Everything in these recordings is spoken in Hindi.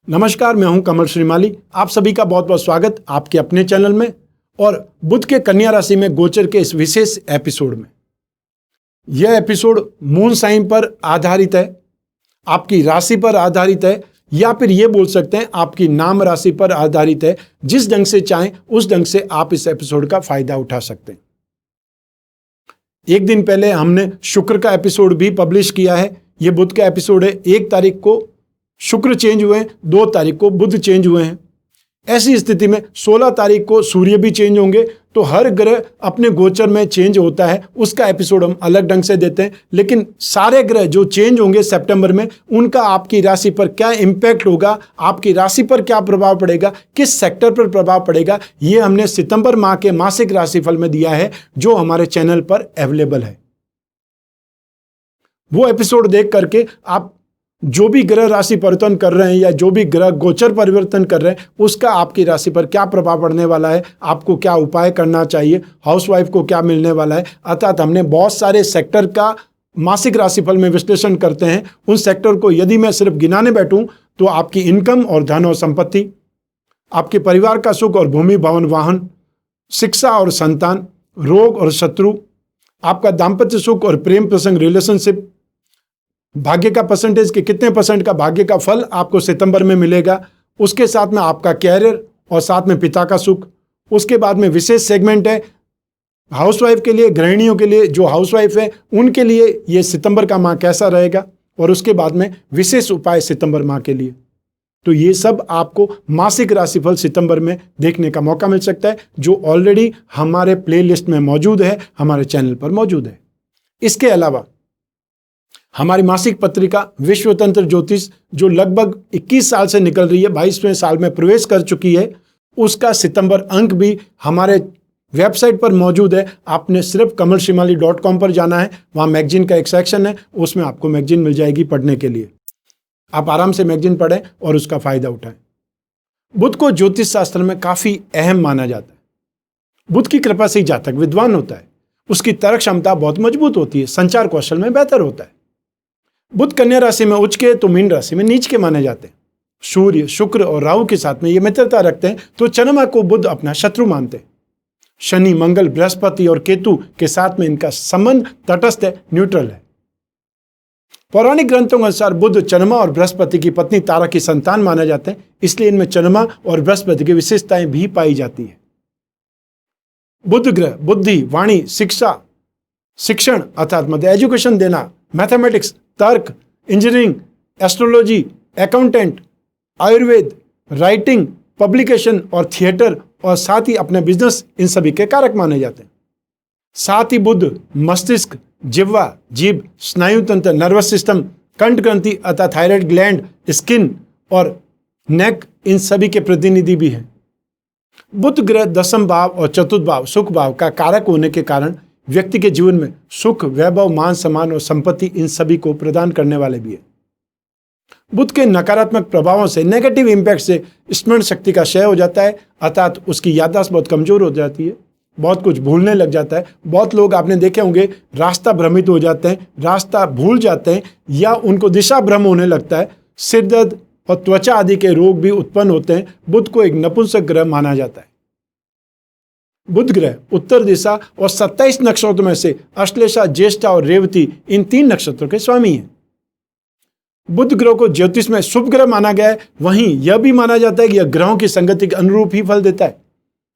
नमस्कार, मैं हूं कमल श्रीमाली। आप सभी का बहुत बहुत स्वागत आपके अपने चैनल में और बुध के कन्या राशि में गोचर के इस विशेष एपिसोड में। यह एपिसोड मून साइन पर आधारित है, आपकी राशि पर आधारित है, या फिर यह बोल सकते हैं आपकी नाम राशि पर आधारित है। जिस ढंग से चाहें उस ढंग से आप इस एपिसोड का फायदा उठा सकते हैं। एक दिन पहले हमने शुक्र का एपिसोड भी पब्लिश किया है। यह बुध का एपिसोड है। 1 तारीख को शुक्र चेंज हुए हैं, 2 तारीख को बुध चेंज हुए हैं। ऐसी स्थिति में 16 तारीख को सूर्य भी चेंज होंगे। तो हर ग्रह अपने गोचर में चेंज होता है, उसका एपिसोड हम अलग ढंग से देते हैं। लेकिन सारे ग्रह जो चेंज होंगे सितंबर में, उनका आपकी राशि पर क्या इंपैक्ट होगा, आपकी राशि पर क्या प्रभाव पड़ेगा, किस सेक्टर पर प्रभाव पड़ेगा, ये हमने सितंबर माह के मासिक राशिफल में दिया है, जो हमारे चैनल पर अवेलेबल है। वो एपिसोड देख करके आप जो भी ग्रह राशि परिवर्तन कर रहे हैं या जो भी ग्रह गोचर परिवर्तन कर रहे हैं, उसका आपकी राशि पर क्या प्रभाव पड़ने वाला है, आपको क्या उपाय करना चाहिए, हाउसवाइफ को क्या मिलने वाला है। अर्थात हमने बहुत सारे सेक्टर का मासिक राशिफल में विश्लेषण करते हैं। उन सेक्टर को यदि मैं सिर्फ गिनाने बैठूं तो आपकी इनकम और धन और संपत्ति, आपके परिवार का सुख और भूमि भवन वाहन, शिक्षा और संतान, रोग और शत्रु, आपका दाम्पत्य सुख और प्रेम प्रसंग रिलेशनशिप, भाग्य का परसेंटेज के कितने % का भाग्य का फल आपको सितंबर में मिलेगा, उसके साथ में आपका कैरियर और साथ में पिता का सुख। उसके बाद में विशेष सेगमेंट है हाउसवाइफ के लिए, गृहिणियों के लिए, जो हाउसवाइफ है उनके लिए ये सितंबर का माह कैसा रहेगा, और उसके बाद में विशेष उपाय सितंबर माह के लिए। तो ये सब आपको मासिक राशिफल सितंबर में देखने का मौका मिल सकता है, जो ऑलरेडी हमारे प्लेलिस्ट में मौजूद है, हमारे चैनल पर मौजूद है। इसके अलावा हमारी मासिक पत्रिका विश्वतंत्र ज्योतिष, जो लगभग 21 साल से निकल रही है, 22वें साल में प्रवेश कर चुकी है, उसका सितंबर अंक भी हमारे वेबसाइट पर मौजूद है। आपने सिर्फ kamalshrimali.com पर जाना है, वहाँ मैगजीन का एक सेक्शन है, उसमें आपको मैगजीन मिल जाएगी पढ़ने के लिए। आप आराम से मैगजीन पढ़ें और उसका फायदा उठाएं। बुध को ज्योतिष शास्त्र में काफी अहम माना जाता है। बुध की कृपा से ही जातक विद्वान होता है, उसकी तर्क क्षमता बहुत मजबूत होती है, संचार कौशल में बेहतर होता है। बुध कन्या राशि में उच्च के तो मीन राशि में नीच के माने जाते हैं। सूर्य, शुक्र और राहु के साथ में ये मित्रता रखते हैं, तो चंद्रमा को बुध अपना शत्रु मानते हैं। शनि, मंगल, बृहस्पति और केतु के साथ में इनका संबंध तटस्थ है, न्यूट्रल है। पौराणिक ग्रंथों के अनुसार बुध चंद्रमा और बृहस्पति की पत्नी तारा की संतान माने जाते हैं, इसलिए इनमें चंद्रमा और बृहस्पति की विशेषताएं भी पाई जाती है। बुध ग्रह बुद्धि, वाणी, शिक्षा, शिक्षण अर्थात मतलब एजुकेशन देना, मैथमेटिक्स, तर्क, engineering, astrology, accountant, Ayurveda, writing, publication और थिएटर और साथ ही अपने बिजनेस, इन सभी के कारक माने जाते हैं। साथ ही बुध मस्तिष्क, जिह्वा, जीभ, स्नायु तंत्र, नर्वस सिस्टम, कंठ ग्रंथि अर्थात थायराइड ग्लैंड, स्किन और नेक, इन सभी के प्रतिनिधि भी हैं। बुध ग्रह 10वें भाव और चतुर्थ भाव सुख भाव का कारक होने के कारण व्यक्ति के जीवन में सुख, वैभव, मान सम्मान और संपत्ति, इन सभी को प्रदान करने वाले भी है। बुध के नकारात्मक प्रभावों से, नेगेटिव इंपैक्ट से स्मरण शक्ति का क्षय हो जाता है, अर्थात उसकी याददाश्त बहुत कमजोर हो जाती है, बहुत कुछ भूलने लग जाता है। बहुत लोग आपने देखे होंगे रास्ता भ्रमित हो जाते हैं, रास्ता भूल जाते हैं, या उनको दिशा भ्रम होने लगता है। सिर दर्द और त्वचा आदि के रोग भी उत्पन्न होते हैं। बुध को एक नपुंसक ग्रह माना जाता है। बुध ग्रह उत्तर दिशा और 27 नक्षत्रों में से अश्लेषा, ज्येष्ठा और रेवती, इन 3 नक्षत्रों के स्वामी हैं। बुध ग्रह को ज्योतिष में शुभ ग्रह माना गया है। वहीं यह भी माना जाता है कि यह ग्रहों की संगति के अनुरूप ही फल देता है,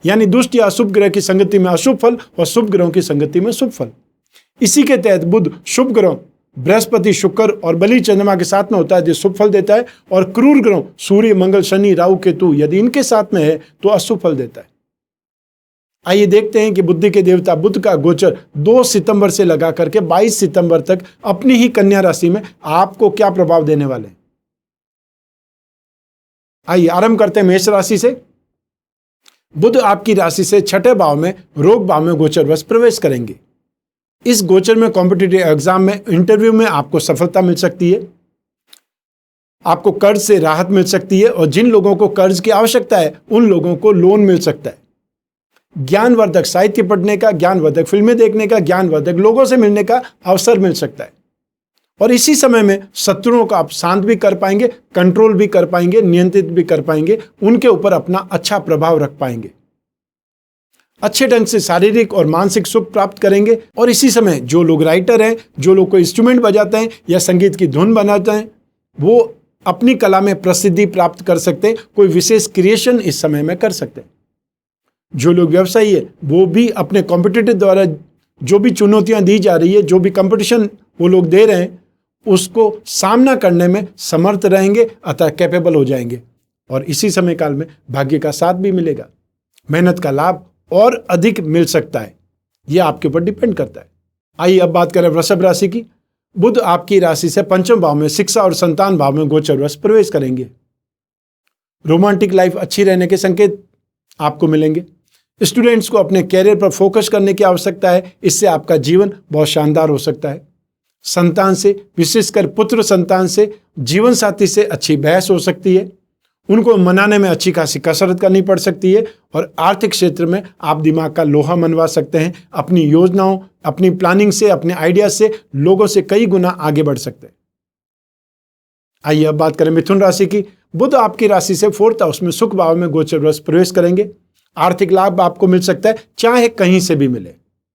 यानी दुष्ट या अशुभ ग्रह की संगति में अशुभ फल और शुभ ग्रहों की संगति में शुभ फल। इसी के तहत बुध शुभ ग्रहों बृहस्पति, शुक्र और बलि, चंद्रमा के साथ में होता है, जो शुभ फल देता है, और क्रूर ग्रहों सूर्य, मंगल, शनि, राहु, केतु यदि इनके साथ में है तो अशुभ फल देता है। आइए देखते हैं कि बुद्धि के देवता बुध का गोचर 2 सितंबर से लगा करके 22 सितंबर तक अपनी ही कन्या राशि में आपको क्या प्रभाव देने वाले हैं। आइए आरंभ करते हैं मेष राशि से। बुध आपकी राशि से 6ठे भाव में, रोग भाव में गोचरवश प्रवेश करेंगे। इस गोचर में कॉम्पिटिटिव एग्जाम में, इंटरव्यू में आपको सफलता मिल सकती है, आपको कर्ज से राहत मिल सकती है, और जिन लोगों को कर्ज की आवश्यकता है उन लोगों को लोन मिल सकता है। ज्ञानवर्धक साहित्य पढ़ने का, ज्ञानवर्धक फिल्में देखने का, ज्ञानवर्धक लोगों से मिलने का अवसर मिल सकता है। और इसी समय में शत्रुओं को आप शांत भी कर पाएंगे, कंट्रोल भी कर पाएंगे, नियंत्रित भी कर पाएंगे, उनके ऊपर अपना अच्छा प्रभाव रख पाएंगे, अच्छे ढंग से शारीरिक और मानसिक सुख प्राप्त करेंगे। और इसी समय जो लोग राइटर हैं, जो लोग कोई इंस्ट्रूमेंट बजाते हैं या संगीत की धुन बनाते हैं, वो अपनी कला में प्रसिद्धि प्राप्त कर सकते हैं, कोई विशेष क्रिएशन इस समय में कर सकते हैं। जो लोग व्यवसायी है वो भी अपने कॉम्पिटिटर द्वारा जो भी चुनौतियां दी जा रही है, जो भी कंपटीशन वो लोग दे रहे हैं, उसको सामना करने में समर्थ रहेंगे, अतः कैपेबल हो जाएंगे। और इसी समय काल में भाग्य का साथ भी मिलेगा, मेहनत का लाभ और अधिक मिल सकता है, यह आपके ऊपर डिपेंड करता है। आइए अब बात करें वृषभ राशि की। बुध आपकी राशि से पंचम भाव में शिक्षा और संतान भाव में गोचरवश प्रवेश करेंगे। रोमांटिक लाइफ अच्छी रहने के संकेत आपको मिलेंगे। स्टूडेंट्स को अपने कैरियर पर फोकस करने की आवश्यकता है, इससे आपका जीवन बहुत शानदार हो सकता है। संतान से, विशेषकर पुत्र संतान से, जीवन साथी से अच्छी बहस हो सकती है, उनको मनाने में अच्छी खासी कसरत करनी पड़ सकती है। और आर्थिक क्षेत्र में आप दिमाग का लोहा मनवा सकते हैं। अपनी योजनाओं, अपनी प्लानिंग से, अपने आइडिया से लोगों से कई गुना आगे बढ़ सकते हैं। आइए अब बात करें मिथुन राशि की। बुध आपकी राशि से 4th हाउस में सुख भाव में गोचरवश प्रवेश करेंगे। आर्थिक लाभ आपको मिल सकता है, चाहे कहीं से भी मिले।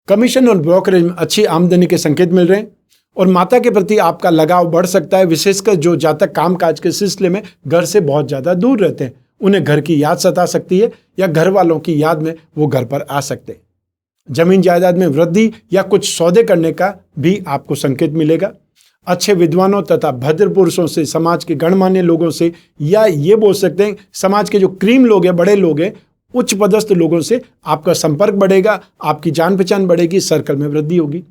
कमीशन और ब्रोकरेज में अच्छी आमदनी के संकेत मिल रहे हैं और माता के प्रति आपका लगाव बढ़ सकता है, विशेषकर जो जातक कामकाज के सिलसिले में घर से बहुत ज़्यादा दूर रहते हैं। उन्हें घर की याद सता सकती है या घर वालों की याद में वो घर पर आ सकते हैं। जमीन जायदाद में वृद्धि या कुछ सौदे करने का भी आपको संकेत मिलेगा। अच्छे विद्वानों तथा भद्र पुरुषों से, समाज के गणमान्य लोगों से, या ये बोल सकते हैं समाज के जो क्रीम लोग हैं, बड़े लोग हैं, उच्च पदस्थ लोगों से आपका संपर्क बढ़ेगा, आपकी जान पहचान बढ़ेगी, सर्कल में वृद्धि होगी।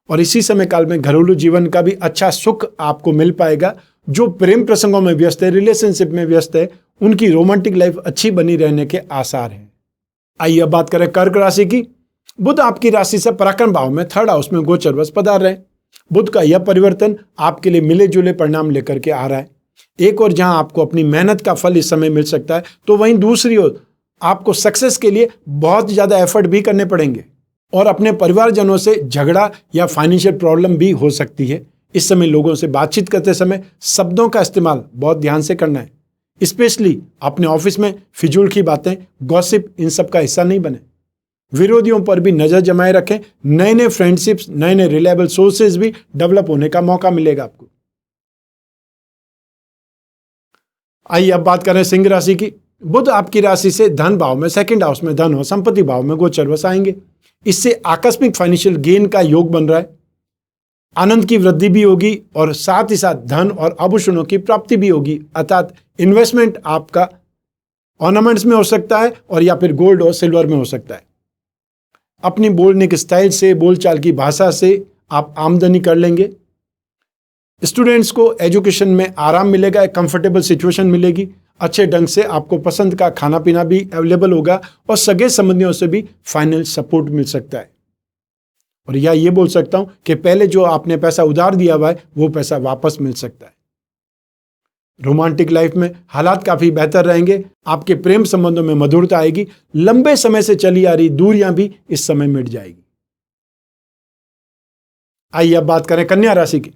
और इसी समय काल में घरेलू जीवन का भी अच्छा सुख आपको मिल पाएगा। जो प्रेम प्रसंगों में व्यस्त है, रिलेशनशिप में व्यस्त है, उनकी रोमांटिक लाइफ अच्छी बनी रहने के आसार हैं। आइए अब बात करें कर्क राशि की। बुध आपकी राशि से पराक्रम भाव में 3rd हाउस में गोचरवश पधार रहे हैं। बुध का यह परिवर्तन आपके लिए मिले जुले परिणाम लेकर के आ रहा है। एक और जहां आपको अपनी मेहनत का फल इस समय मिल सकता है, तो वहीं दूसरी ओर आपको सक्सेस के लिए बहुत ज़्यादा एफर्ट भी करने पड़ेंगे और अपने परिवारजनों से झगड़ा या फाइनेंशियल प्रॉब्लम भी हो सकती है। इस समय लोगों से बातचीत करते समय शब्दों का इस्तेमाल बहुत ध्यान से करना है, स्पेशली अपने ऑफिस में फिजूल की बातें, गॉसिप, इन सब का हिस्सा नहीं बने। विरोधियों पर भी नजर जमाए रखें। नए नए फ्रेंडशिप्स, नए नए रिलायबल सोर्सेज भी डेवलप होने का मौका मिलेगा आपको। आइए अब बात करें सिंह राशि की। बुध आपकी राशि से धन भाव में 2nd हाउस में धन और संपत्ति भाव में गोचरवश आएंगे। इससे आकस्मिक फाइनेंशियल गेन का योग बन रहा है। आनंद की वृद्धि भी होगी और साथ ही साथ धन और आभूषणों की प्राप्ति भी होगी, अर्थात इन्वेस्टमेंट आपका ऑर्नामेंट्स में हो सकता है और या फिर गोल्ड और सिल्वर में हो सकता है। अपनी बोलने के स्टाइल से, बोलचाल की भाषा से आप आमदनी कर लेंगे। स्टूडेंट्स को एजुकेशन में आराम मिलेगा, एक कंफर्टेबल सिचुएशन मिलेगी। अच्छे ढंग से आपको पसंद का खाना पीना भी अवेलेबल होगा और सगे संबंधियों से भी फाइनेंशियल सपोर्ट मिल सकता है। और या ये बोल सकता हूं कि पहले जो आपने पैसा उधार दिया हुआ है वो पैसा वापस मिल सकता है। रोमांटिक लाइफ में हालात काफी बेहतर रहेंगे। आपके प्रेम संबंधों में मधुरता आएगी। लंबे समय से चली आ रही दूरियां भी इस समय मिट जाएगी। आइए अब बात करें कन्या राशि की।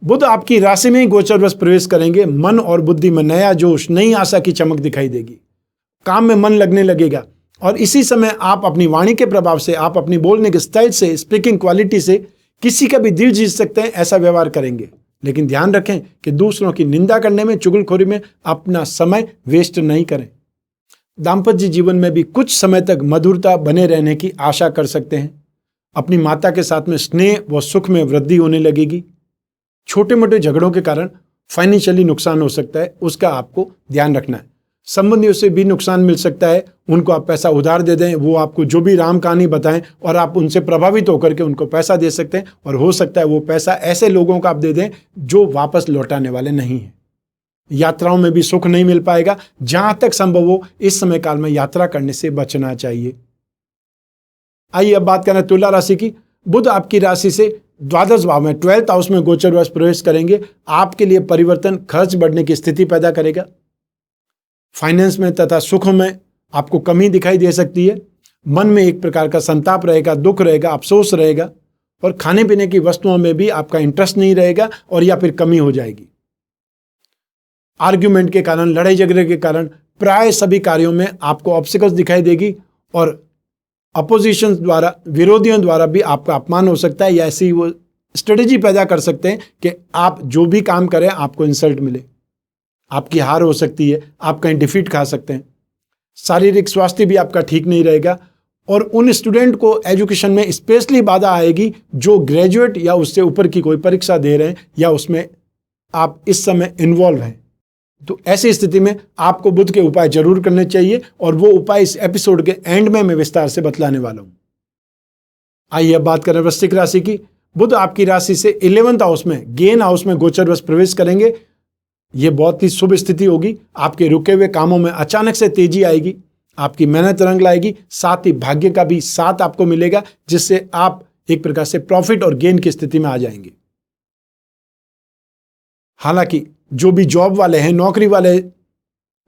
बुध आपकी राशि में ही गोचरवश प्रवेश करेंगे। मन और बुद्धि में नया जोश, नई आशा की चमक दिखाई देगी। काम में मन लगने लगेगा और इसी समय आप अपनी वाणी के प्रभाव से, आप अपनी बोलने के स्टाइल से, स्पीकिंग क्वालिटी से किसी का भी दिल जीत सकते हैं। ऐसा व्यवहार करेंगे, लेकिन ध्यान रखें कि दूसरों की निंदा करने में, चुगलखोरी में अपना समय वेस्ट नहीं करें। दाम्पत्य जीवन में भी कुछ समय तक मधुरता बने रहने की आशा कर सकते हैं। अपनी माता के साथ में स्नेह व सुख में वृद्धि होने लगेगी। छोटे मोटे झगड़ों के कारण फाइनेंशियली नुकसान हो सकता है, उसका आपको ध्यान रखना है। संबंधियों से भी नुकसान मिल सकता है। उनको आप पैसा उधार दे दें, वो आपको जो भी राम कहानी बताएं और आप उनसे प्रभावित होकर के उनको पैसा दे सकते हैं और हो सकता है वो पैसा ऐसे लोगों को आप दे दें जो वापस लौटाने वाले नहीं हैं। यात्राओं में भी सुख नहीं मिल पाएगा। जहां तक संभव हो इस समय काल में यात्रा करने से बचना चाहिए। आइए अब बात करें तुला राशि की। बुध आपकी राशि से द्वादश भाव में 12th हाउस में गोचरवश प्रवेश करेंगे। आपके लिए परिवर्तन खर्च बढ़ने की स्थिति पैदा करेगा। फाइनेंस में तथा सुखों में आपको कमी दिखाई दे सकती है। मन में एक प्रकार का संताप रहेगा, दुख रहेगा, अफसोस रहेगा और खाने पीने की वस्तुओं में भी आपका इंटरेस्ट नहीं रहेगा और या फिर कमी हो जाएगी। आर्ग्यूमेंट के कारण, लड़ाई झगड़े के कारण प्राय सभी कार्यों में आपको ऑब्स्टिकल्स दिखाई देगी और अपोजिशन द्वारा, विरोधियों द्वारा भी आपका अपमान हो सकता है या ऐसी वो स्ट्रेटेजी पैदा कर सकते हैं कि आप जो भी काम करें आपको इंसल्ट मिले, आपकी हार हो सकती है, आप कहीं डिफीट खा सकते हैं। शारीरिक स्वास्थ्य भी आपका ठीक नहीं रहेगा और उन स्टूडेंट को एजुकेशन में स्पेशली बाधा आएगी जो ग्रेजुएट या उससे ऊपर की कोई परीक्षा दे रहे हैं या उसमें आप इस समय इन्वॉल्व हैं। तो ऐसी स्थिति में आपको बुध के उपाय जरूर करने चाहिए और वो उपाय इस एपिसोड के एंड में मैं विस्तार से बतलाने वाला हूं। आइए अब बात करें वृश्चिक राशि की। बुध आपकी राशि से 11th हाउस में, गेन हाउस में गोचरवश प्रवेश करेंगे। ये बहुत ही शुभ स्थिति होगी। आपके रुके हुए कामों में अचानक से तेजी आएगी, आपकी मेहनत रंग लाएगी, साथ ही भाग्य का भी साथ आपको मिलेगा जिससे आप एक प्रकार से प्रॉफिट और गेन की स्थिति में आ जाएंगे। हालांकि जो भी जॉब वाले हैं, नौकरी वाले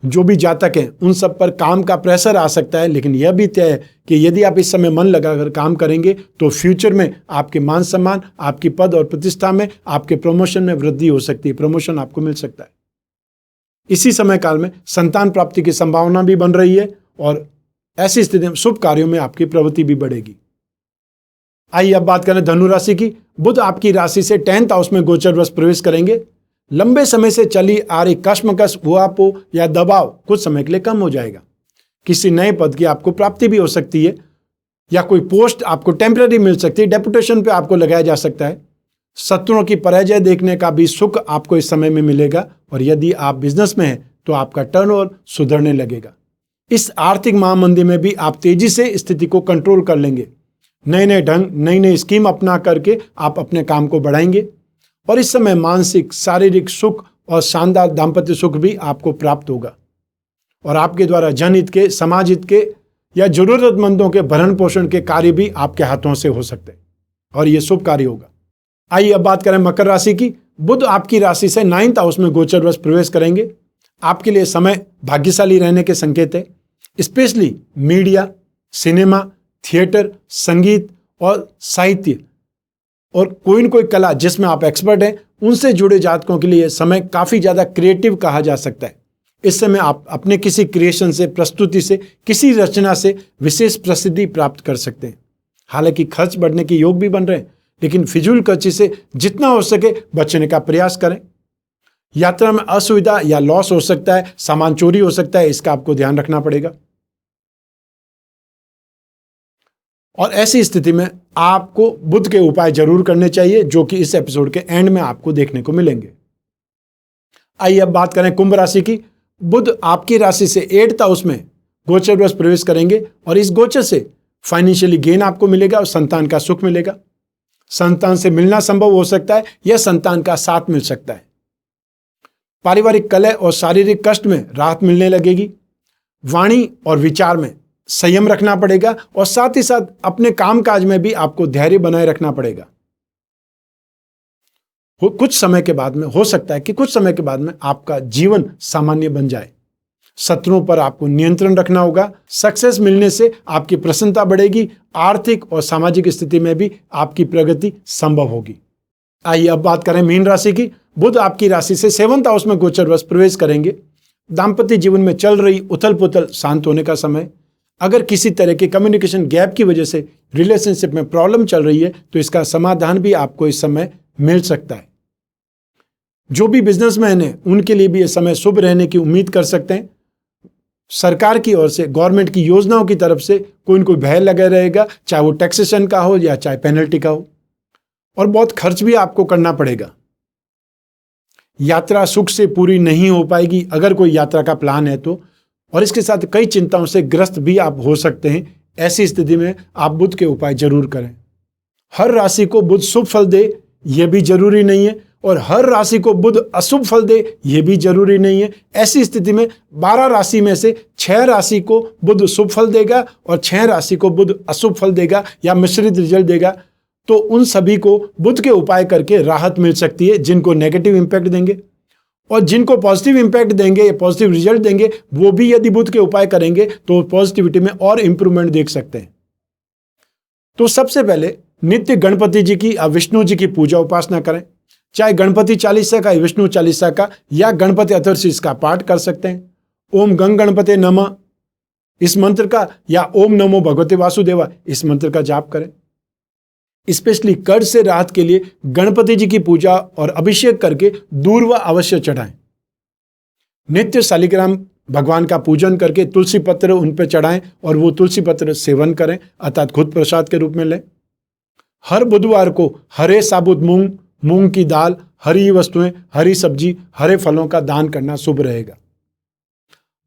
जो भी जातक हैं, उन सब पर काम का प्रेशर आ सकता है, लेकिन यह भी तय है कि यदि आप इस समय मन लगाकर काम करेंगे तो फ्यूचर में आपके मान सम्मान, आपकी पद और प्रतिष्ठा में, आपके प्रमोशन में वृद्धि हो सकती है, प्रमोशन आपको मिल सकता है। इसी समय काल में संतान प्राप्ति की संभावना भी बन रही है और ऐसी स्थिति में शुभ कार्यों में आपकी प्रवृत्ति भी बढ़ेगी। आइए अब बात करें धनु राशि की। बुध आपकी राशि से 10th हाउस में गोचरवश प्रवेश करेंगे। लंबे समय से चली आ रही कश्मकश, हुआपो या दबाव कुछ समय के लिए कम हो जाएगा। किसी नए पद की आपको प्राप्ति भी हो सकती है या कोई पोस्ट आपको टेम्पररी मिल सकती है, डेपुटेशन पे आपको लगाया जा सकता है। शत्रुओं की पराजय देखने का भी सुख आपको इस समय में मिलेगा और यदि आप बिजनेस में हैं तो आपका टर्नओवर सुधरने लगेगा। इस आर्थिक महामंदी में भी आप तेजी से स्थिति को कंट्रोल कर लेंगे। नए नए ढंग, नई नई स्कीम अपना करके आप अपने काम को बढ़ाएंगे और इस समय मानसिक, शारीरिक सुख और शानदार दाम्पत्य सुख भी आपको प्राप्त होगा और आपके द्वारा जनहित के, समाज हित के या जरूरतमंदों के भरण पोषण के कार्य भी आपके हाथों से हो सकते हैं और यह शुभ कार्य होगा। आइए अब बात करें मकर राशि की। बुध आपकी राशि से 9th हाउस में गोचरवश प्रवेश करेंगे। आपके लिए समय भाग्यशाली रहने के संकेत है। स्पेशली मीडिया, सिनेमा, थिएटर, संगीत और साहित्य और कोई न कोई कला जिसमें आप एक्सपर्ट हैं, उनसे जुड़े जातकों के लिए समय काफी ज्यादा क्रिएटिव कहा जा सकता है। इस समय आप अपने किसी क्रिएशन से, प्रस्तुति से, किसी रचना से विशेष प्रसिद्धि प्राप्त कर सकते हैं। हालांकि खर्च बढ़ने के योग भी बन रहे हैं, लेकिन फिजूल खर्ची से जितना हो सके बचने का प्रयास करें। यात्रा में असुविधा या लॉस हो सकता है, सामान चोरी हो सकता है, इसका आपको ध्यान रखना पड़ेगा। और ऐसी स्थिति में आपको बुध के उपाय जरूर करने चाहिए जो कि इस एपिसोड के एंड में आपको देखने को मिलेंगे। आइए अब बात करें कुंभ राशि की। बुध आपकी राशि से 8th हाउस में गोचरवश प्रवेश करेंगे और इस गोचर से फाइनेंशियली गेन आपको मिलेगा और संतान का सुख मिलेगा। संतान से मिलना संभव हो सकता है या संतान का साथ मिल सकता है। पारिवारिक कलह और शारीरिक कष्ट में राहत मिलने लगेगी। वाणी और विचार में संयम रखना पड़ेगा और साथ ही साथ अपने कामकाज में भी आपको धैर्य बनाए रखना पड़ेगा। कुछ समय के बाद में हो सकता है कि कुछ समय के बाद में आपका जीवन सामान्य बन जाए। शत्रुओं पर आपको नियंत्रण रखना होगा। सक्सेस मिलने से आपकी प्रसन्नता बढ़ेगी। आर्थिक और सामाजिक स्थिति में भी आपकी प्रगति संभव होगी। आइए अब बात करें मीन राशि की। बुध आपकी राशि से 7th हाउस में गोचरवश प्रवेश करेंगे। दाम्पत्य जीवन में चल रही उथल पुथल शांत होने का समय। अगर किसी तरह के कम्युनिकेशन गैप की वजह से रिलेशनशिप में प्रॉब्लम चल रही है तो इसका समाधान भी आपको इस समय मिल सकता है। जो भी बिजनेसमैन हैं उनके लिए भी यह समय शुभ रहने की उम्मीद कर सकते हैं। सरकार की ओर से, गवर्नमेंट की योजनाओं की तरफ से कोई न कोई भय लगा रहेगा, चाहे वो टैक्सेशन का हो या चाहे पेनल्टी का हो, और बहुत खर्च भी आपको करना पड़ेगा। यात्रा सुख से पूरी नहीं हो पाएगी अगर कोई यात्रा का प्लान है तो, और इसके साथ कई चिंताओं से ग्रस्त भी आप हो सकते हैं। ऐसी स्थिति में आप बुध के उपाय जरूर करें। हर राशि को बुध शुभ फल दे यह भी जरूरी नहीं है और हर राशि को बुध अशुभ फल दे यह भी जरूरी नहीं है। ऐसी स्थिति में 12 राशि में से 6 राशि को बुध शुभ फल देगा और 6 राशि को बुध अशुभ फल देगा या मिश्रित रिजल्ट देगा। तो उन सभी को बुध के उपाय करके राहत मिल सकती है, जिनको नेगेटिव इंपैक्ट देंगे, और जिनको पॉजिटिव इंपैक्ट देंगे, पॉजिटिव रिजल्ट देंगे, वो भी यदि बुध के उपाय करेंगे तो पॉजिटिविटी में और इंप्रूवमेंट देख सकते हैं। तो सबसे पहले नित्य गणपति जी की या विष्णु जी की पूजा उपासना करें। चाहे गणपति चालीसा का, विष्णु चालीसा का या गणपति अथर्वशीर्ष का पाठ कर सकते हैं। ओम गंग गणपते नमः इस मंत्र का या ओम नमो भगवते वासुदेवा इस मंत्र का जाप करें। स्पेशली कर्ज से राहत के लिए गणपति जी की पूजा और अभिषेक करके दूर्वा अवश्य चढ़ाएं। नित्य शालिग्राम भगवान का पूजन करके तुलसी पत्र उन पर चढ़ाएं और वो तुलसी पत्र सेवन करें, अर्थात खुद प्रसाद के रूप में लें। हर बुधवार को हरे साबुत मूंग, मूंग की दाल, हरी वस्तुएं, हरी सब्जी, हरे फलों का दान करना शुभ रहेगा।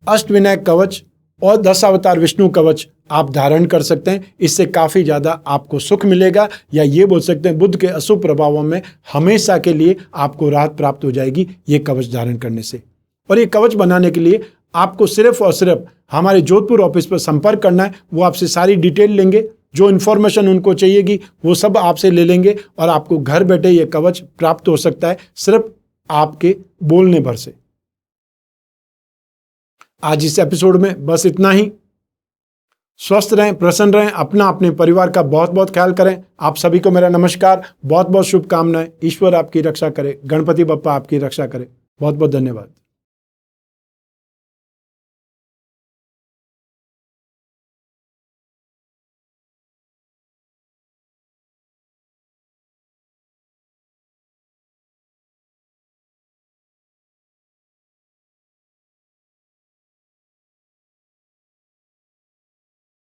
अष्टविनायक कवच और 10 अवतार विष्णु कवच आप धारण कर सकते हैं। इससे काफ़ी ज़्यादा आपको सुख मिलेगा, या ये बोल सकते हैं बुध के अशुभ प्रभावों में हमेशा के लिए आपको राहत प्राप्त हो जाएगी ये कवच धारण करने से। और ये कवच बनाने के लिए आपको सिर्फ और सिर्फ हमारे जोधपुर ऑफिस पर संपर्क करना है। वो आपसे सारी डिटेल लेंगे, जो इन्फॉर्मेशन उनको चाहिएगी वो सब आपसे ले लेंगे और आपको घर बैठे ये कवच प्राप्त हो सकता है सिर्फ आपके बोलने भर से। आज इस एपिसोड में बस इतना ही। स्वस्थ रहें, प्रसन्न रहें, अपना अपने परिवार का बहुत बहुत ख्याल करें। आप सभी को मेरा नमस्कार, बहुत बहुत शुभकामनाएं। ईश्वर आपकी रक्षा करे, गणपति बप्पा आपकी रक्षा करे। बहुत बहुत धन्यवाद।